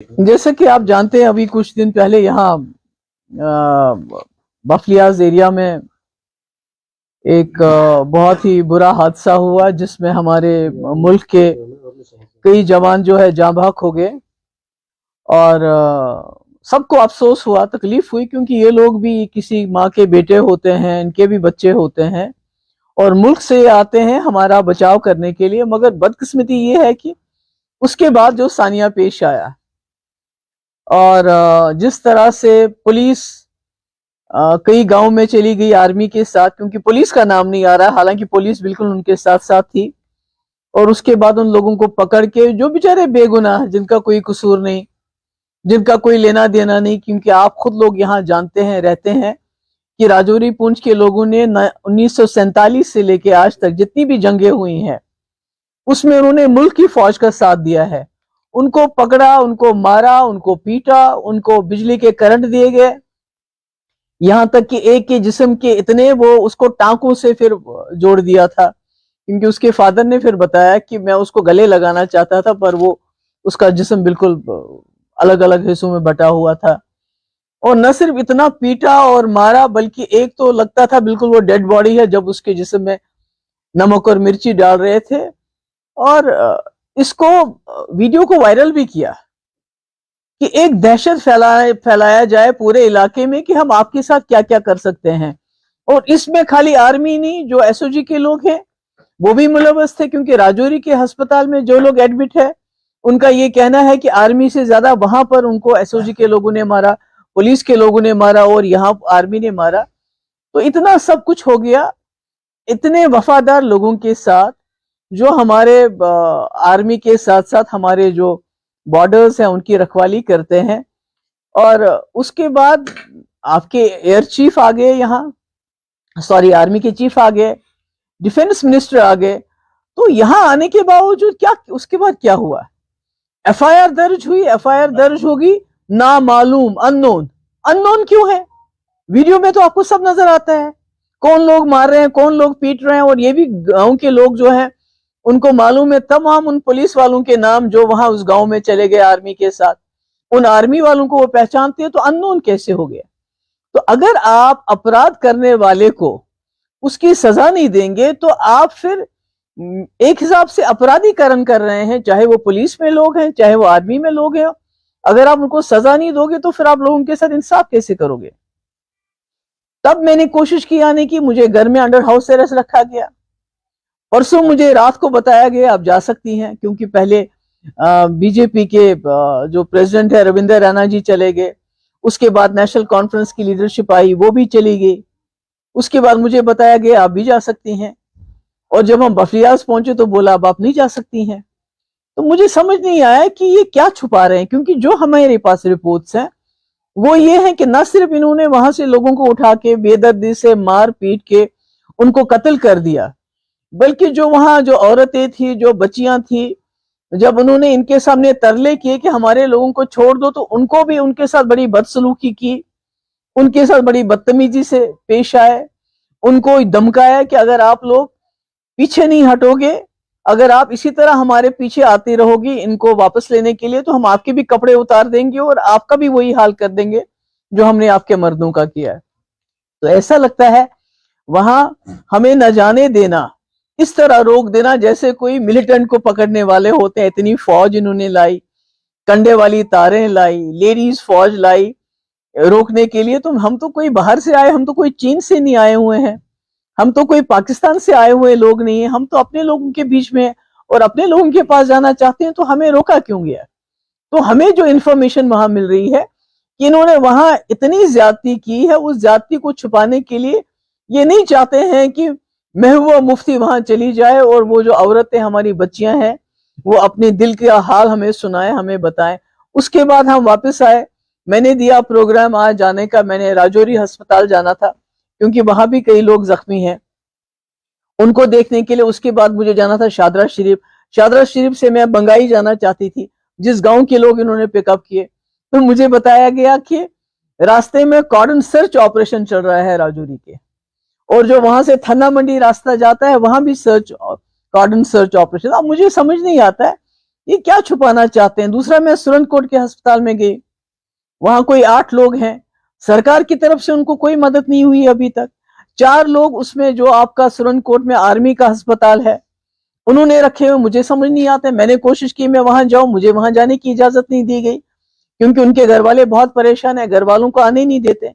जैसे कि आप जानते हैं, अभी कुछ दिन पहले यहाँ बफलियाज एरिया में एक बहुत ही बुरा हादसा हुआ, जिसमें हमारे मुल्क के कई जवान जो है जाँ बहक हो गए। और सबको अफसोस हुआ, तकलीफ हुई, क्योंकि ये लोग भी किसी माँ के बेटे होते हैं, इनके भी बच्चे होते हैं और मुल्क से आते हैं हमारा बचाव करने के लिए। मगर बदकिस्मती ये है कि उसके बाद जो सानिया पेश आया और जिस तरह से पुलिस कई गांव में चली गई आर्मी के साथ, क्योंकि पुलिस का नाम नहीं आ रहा, हालांकि पुलिस बिल्कुल उनके साथ साथ थी। और उसके बाद उन लोगों को पकड़ के, जो बेचारे बेगुनाह, जिनका कोई कसूर नहीं, जिनका कोई लेना देना नहीं, क्योंकि आप खुद लोग यहाँ जानते हैं, रहते हैं कि राजौरी पुंछ के लोगों ने 1947 से लेके आज तक जितनी भी जंगें हुई हैं उसमें उन्होंने मुल्क की फौज का साथ दिया है। उनको पकड़ा, उनको मारा, उनको पीटा, उनको बिजली के करंट दिए गए, यहां तक कि एक के जिस्म के इतने, वो उसको टांकों से फिर जोड़ दिया था, क्योंकि उसके फादर ने फिर बताया कि मैं उसको गले लगाना चाहता था, पर वो उसका जिस्म बिल्कुल अलग अलग हिस्सों में बटा हुआ था। और न सिर्फ इतना पीटा और मारा, बल्कि एक तो लगता था बिल्कुल वो डेड बॉडी है जब उसके जिस्म में नमक और मिर्ची डाल रहे थे। और इसको वीडियो को वायरल भी किया कि एक दहशत फैलाया जाए पूरे इलाके में कि हम आपके साथ क्या क्या कर सकते हैं। और इसमें खाली आर्मी नहीं, जो एसओजी के लोग हैं वो भी मुलव्वस थे, क्योंकि राजौरी के अस्पताल में जो लोग एडमिट है उनका ये कहना है कि आर्मी से ज्यादा वहां पर उनको एसओजी के लोगों ने मारा, पुलिस के लोगों ने मारा और यहाँ आर्मी ने मारा। तो इतना सब कुछ हो गया, इतने वफादार लोगों के साथ, जो हमारे आर्मी के साथ साथ हमारे जो बॉर्डर्स हैं उनकी रखवाली करते हैं। और उसके बाद आपके एयर चीफ आ गए यहाँ, सॉरी आर्मी के चीफ आ गए, डिफेंस मिनिस्टर आ गए। तो यहाँ आने के बावजूद क्या, उसके बाद क्या हुआ? एफआईआर दर्ज हुई, एफआईआर दर्ज होगी, ना मालूम, अननोन। अननोन क्यों है? वीडियो में तो आपको सब नजर आता है, कौन लोग मार रहे हैं, कौन लोग पीट रहे हैं। और ये भी गांव के लोग जो हैं उनको मालूम है तमाम उन पुलिस वालों के नाम जो वहां उस गांव में चले गए आर्मी के साथ, उन आर्मी वालों को वो पहचानते हैं। तो अननोन कैसे हो गया? तो अगर आप अपराध करने वाले को उसकी सजा नहीं देंगे तो आप फिर एक हिसाब से अपराधीकरण कर रहे हैं, चाहे वो पुलिस में लोग हैं, चाहे वो आर्मी में लोग हैं। अगर आप उनको सजा नहीं दोगे तो फिर आप लोगों के साथ इंसाफ कैसे करोगे? तब मैंने कोशिश की आने की, मुझे घर में अंडर हाउस अरेस्ट रखा गया। परसों मुझे रात को बताया गया आप जा सकती हैं, क्योंकि पहले बीजेपी के जो प्रेसिडेंट है रविंदर रैना जी चले गए, उसके बाद नेशनल कॉन्फ्रेंस की लीडरशिप आई, वो भी चली गई। उसके बाद मुझे बताया गया आप भी जा सकती हैं। और जब हम बफलियाज पहुंचे तो बोला अब आप नहीं जा सकती हैं। तो मुझे समझ नहीं आया कि ये क्या छुपा रहे हैं, क्योंकि जो हमारे पास रिपोर्ट्स हैं वो ये है कि न सिर्फ इन्होंने वहां से लोगों को उठा के बेदर्दी से मार पीट के उनको कत्ल कर दिया, बल्कि जो वहां जो औरतें थी, जो बच्चियां थी, जब उन्होंने इनके सामने तरले किए कि हमारे लोगों को छोड़ दो, तो उनको भी उनके साथ बड़ी बदसलूकी की, उनके साथ बड़ी बदतमीजी से पेश आए, उनको धमकाया कि अगर आप लोग पीछे नहीं हटोगे, अगर आप इसी तरह हमारे पीछे आती रहोगी इनको वापस लेने के लिए, तो हम आपके भी कपड़े उतार देंगे और आपका भी वही हाल कर देंगे जो हमने आपके मर्दों का किया है। तो ऐसा लगता है वहां हमें न जाने देना, इस तरह रोक देना जैसे कोई मिलिटेंट को पकड़ने वाले होते हैं। इतनी फौज इन्होंने लाई, कंडे वाली तारें लाई, लेडीज फौज लाई रोकने के लिए। तो हम तो कोई बाहर से आए, हम तो कोई चीन से नहीं आए हुए हैं, हम तो कोई पाकिस्तान से आए हुए लोग नहीं है, हम तो अपने लोगों के बीच में और अपने लोगों के पास जाना चाहते हैं। तो हमें रोका क्यों गया? तो हमें जो इंफॉर्मेशन वहां मिल रही है कि इन्होंने वहां इतनी ज्यादती की है, उस ज्यादती को छुपाने के लिए ये नहीं चाहते हैं कि महबूबा मुफ्ती वहां चली जाए और वो जो औरतें हमारी बच्चियां हैं वो अपने दिल का हाल हमें सुनाए, हमें बताएं। उसके बाद हम वापस आए, मैंने दिया प्रोग्राम आज जाने का, मैंने राजौरी अस्पताल जाना था क्योंकि वहां भी कई लोग जख्मी हैं, उनको देखने के लिए। उसके बाद मुझे जाना था शादरा शरीफ, शादरा शरीफ से मैं बंगाई जाना चाहती थी, जिस गांव के लोग इन्होंने पिकअप किए। तो मुझे बताया गया कि रास्ते में कॉर्डन सर्च ऑपरेशन चल रहा है राजौरी के, और जो वहां से थन्ना मंडी रास्ता जाता है वहां भी सर्च, कॉर्डन सर्च ऑपरेशन। अब मुझे समझ नहीं आता है ये क्या छुपाना चाहते हैं? दूसरा, मैं सुरनकोट के अस्पताल में गई, वहां कोई 8 लोग हैं, सरकार की तरफ से उनको कोई मदद नहीं हुई अभी तक। 4 लोग उसमें, जो आपका सुरनकोट में आर्मी का अस्पताल है, उन्होंने रखे हुए, मुझे समझ नहीं आता। मैंने कोशिश की मैं वहां जाऊं, मुझे वहां जाने की इजाजत नहीं दी गई, क्योंकि उनके घर वाले बहुत परेशान है, घर वालों को आने नहीं देते।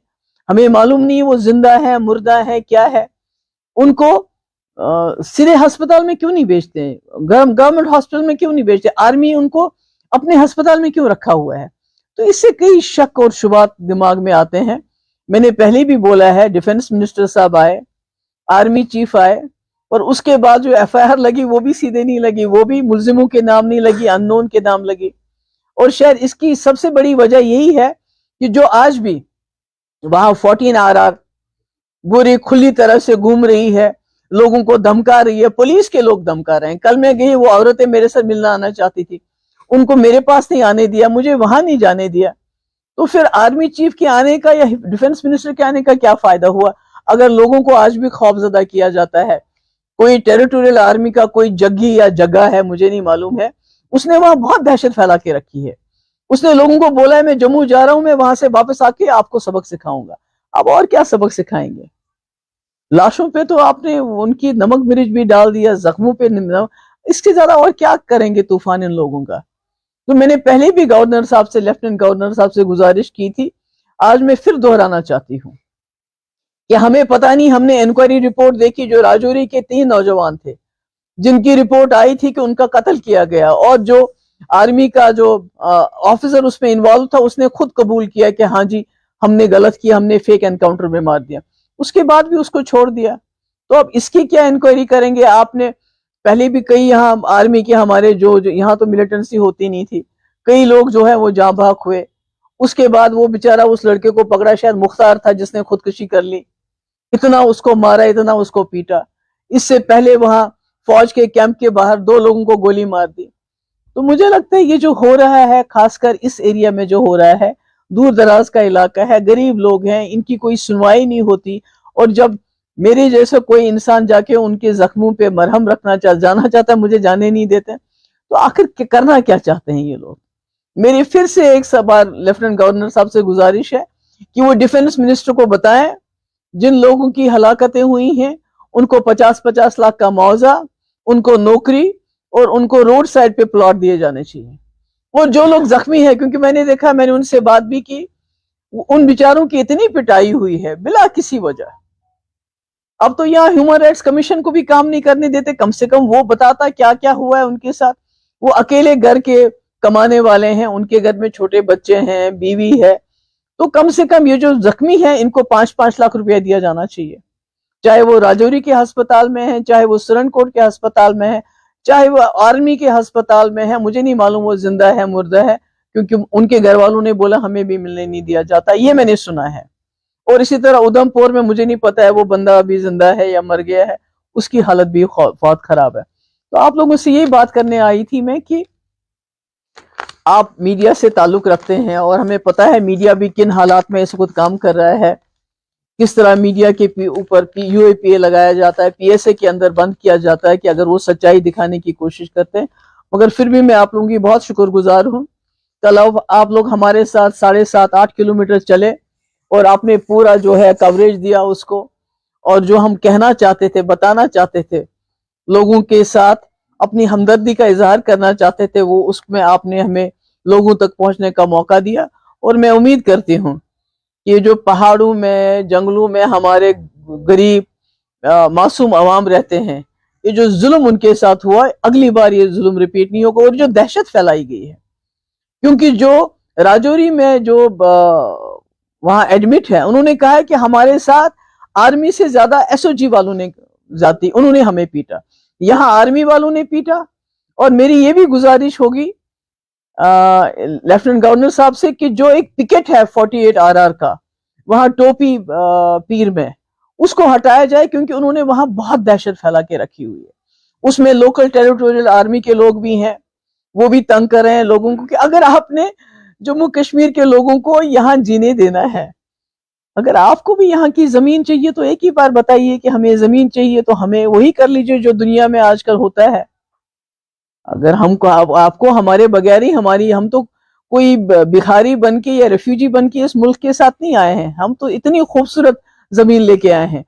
हमें मालूम नहीं वो जिंदा है, मुर्दा है, क्या है। उनको सीधे अस्पताल में क्यों नहीं भेजते, गवर्नमेंट हॉस्पिटल में क्यों नहीं भेजते? आर्मी उनको अपने अस्पताल में क्यों रखा हुआ है? तो इससे कई शक और शुबात दिमाग में आते हैं। मैंने पहले भी बोला है, डिफेंस मिनिस्टर साहब आए, आर्मी चीफ आए, और उसके बाद जो एफआईआर लगी वो भी सीधे नहीं लगी, वो भी मुल्जिमों के नाम नहीं लगी, अननोन के नाम लगी। और शायद इसकी सबसे बड़ी वजह यही है कि जो आज भी वहां 14RR पूरी खुली तरह से घूम रही है, लोगों को धमका रही है, पुलिस के लोग धमका रहे हैं। कल मैं गई, वो औरतें मेरे साथ मिलना आना चाहती थी, उनको मेरे पास नहीं आने दिया, मुझे वहां नहीं जाने दिया। तो फिर आर्मी चीफ के आने का या डिफेंस मिनिस्टर के आने का क्या फायदा हुआ, अगर लोगों को आज भी खौफजदा किया जाता है? कोई टेरिटोरियल आर्मी का कोई जग्गी या जगह है, मुझे नहीं मालूम है, उसने वहां बहुत दहशत फैला के रखी है। उसने लोगों को बोला है मैं जम्मू जा रहा हूं, मैं वहां से वापस आके आपको सबक सिखाऊंगा। अब और क्या सबक सिखाएंगे? लाशों पे तो आपने उनकी नमक मिर्च भी डाल दिया, जख्मों पे इसके ज्यादा और क्या करेंगे तूफान इन लोगों का? तो मैंने पहले भी गवर्नर साहब से, लेफ्टिनेंट गवर्नर साहब से गुजारिश की थी, आज मैं फिर दोहराना चाहती हूँ कि हमें पता नहीं, हमने इंक्वायरी रिपोर्ट देखी, जो राजौरी के 3 नौजवान थे जिनकी रिपोर्ट आई थी कि उनका कत्ल किया गया, और जो आर्मी का जो ऑफिसर उसमें इन्वॉल्व था, उसने खुद कबूल किया कि हाँ जी हमने गलत किया, हमने फेक एनकाउंटर में मार दिया। उसके बाद भी उसको छोड़ दिया। तो अब इसकी क्या इंक्वायरी करेंगे? आपने पहले भी कई यहाँ आर्मी के हमारे जो यहाँ तो मिलिटेंसी होती नहीं थी, कई लोग जो है वो जाँ भाग हुए। उसके बाद वो बेचारा, उस लड़के को पकड़ा, शायद मुख्तार था, जिसने खुदकुशी कर ली। इतना उसको मारा, इतना उसको पीटा। इससे पहले वहां फौज के कैंप के बाहर 2 लोगों को गोली मार दी। तो मुझे लगता है ये जो हो रहा है, खासकर इस एरिया में जो हो रहा है, दूर दराज का इलाका है, गरीब लोग हैं, इनकी कोई सुनवाई नहीं होती। और जब मेरे जैसे कोई इंसान जाके उनके जख्मों पे मरहम जाना चाहता है, मुझे जाने नहीं देते। तो आखिर करना क्या चाहते हैं ये लोग? मेरी फिर से एक बार लेफ्टिनेंट गवर्नर साहब से गुजारिश है कि वो डिफेंस मिनिस्टर को बताएं, जिन लोगों की हलाकतें हुई हैं उनको 50-50 लाख का मुआवजा, उनको नौकरी, और उनको रोड साइड पे प्लॉट दिए जाने चाहिए। और जो लोग जख्मी हैं, क्योंकि मैंने देखा, मैंने उनसे बात भी की, उन बेचारों की इतनी पिटाई हुई है बिला किसी वजह। अब तो यहाँ ह्यूमन राइट्स कमीशन को भी काम नहीं करने देते, कम से कम वो बताता क्या क्या हुआ है उनके साथ। वो अकेले घर के कमाने वाले हैं, उनके घर में छोटे बच्चे हैं, बीवी है। तो कम से कम ये जो जख्मी है, इनको 5-5 लाख रुपया दिया जाना चाहिए, चाहे वो राजौरी के अस्पताल में है, चाहे वो सुरनकोट के अस्पताल में है, चाहे वो आर्मी के अस्पताल में है। मुझे नहीं मालूम वो जिंदा है मुर्दा है, क्योंकि उनके घर वालों ने बोला हमें भी मिलने नहीं दिया जाता, ये मैंने सुना है। और इसी तरह उधमपुर में मुझे नहीं पता है वो बंदा अभी जिंदा है या मर गया है, उसकी हालत भी बहुत खराब है। तो आप लोगों से यही बात करने आई थी मैं कि आप मीडिया से ताल्लुक रखते हैं, और हमें पता है मीडिया भी किन हालात में इस वक्त काम कर रहा है, किस तरह मीडिया के ऊपर UAPA लगाया जाता है, PSA के अंदर बंद किया जाता है कि अगर वो सच्चाई दिखाने की कोशिश करते हैं। मगर फिर भी मैं आप लोगों की बहुत शुक्रगुजार हूँ। कल आप लोग हमारे साथ 7.5-8 किलोमीटर चले, और आपने पूरा जो है कवरेज दिया उसको, और जो हम कहना चाहते थे, बताना चाहते थे, लोगों के साथ अपनी हमदर्दी का इजहार करना चाहते थे, वो उसमें आपने हमें लोगों तक पहुंचने का मौका दिया। और मैं उम्मीद करती हूँ ये जो पहाड़ों में, जंगलों में हमारे गरीब मासूम अवाम रहते हैं, ये जो जुल्म उनके साथ हुआ, अगली बार ये जुल्म रिपीट नहीं होगा। और जो दहशत फैलाई गई है, क्योंकि जो राजौरी में जो वहां एडमिट है, उन्होंने कहा है कि हमारे साथ आर्मी से ज्यादा SOG वालों ने उन्होंने हमें पीटा, यहाँ आर्मी वालों ने पीटा। और मेरी ये भी गुजारिश होगी लेफ्टिनेंट गवर्नर साहब से कि जो एक पिकेट है 48RR का वहां टोपी पीर में, उसको हटाया जाए, क्योंकि उन्होंने वहां बहुत दहशत फैला के रखी हुई है। उसमें लोकल टेरिटोरियल आर्मी के लोग भी हैं, वो भी तंग कर रहे हैं लोगों को कि अगर आपने जम्मू कश्मीर के लोगों को यहाँ जीने देना है, अगर आपको भी यहाँ की जमीन चाहिए, तो एक ही बार बताइए कि हमें जमीन चाहिए, तो हमें वही कर लीजिए जो दुनिया में आजकल होता है। अगर हमको आपको हमारे बगैर ही हम तो कोई भिखारी बन के या रेफ्यूजी बन के इस मुल्क के साथ नहीं आए हैं। हम तो इतनी खूबसूरत जमीन लेके आए हैं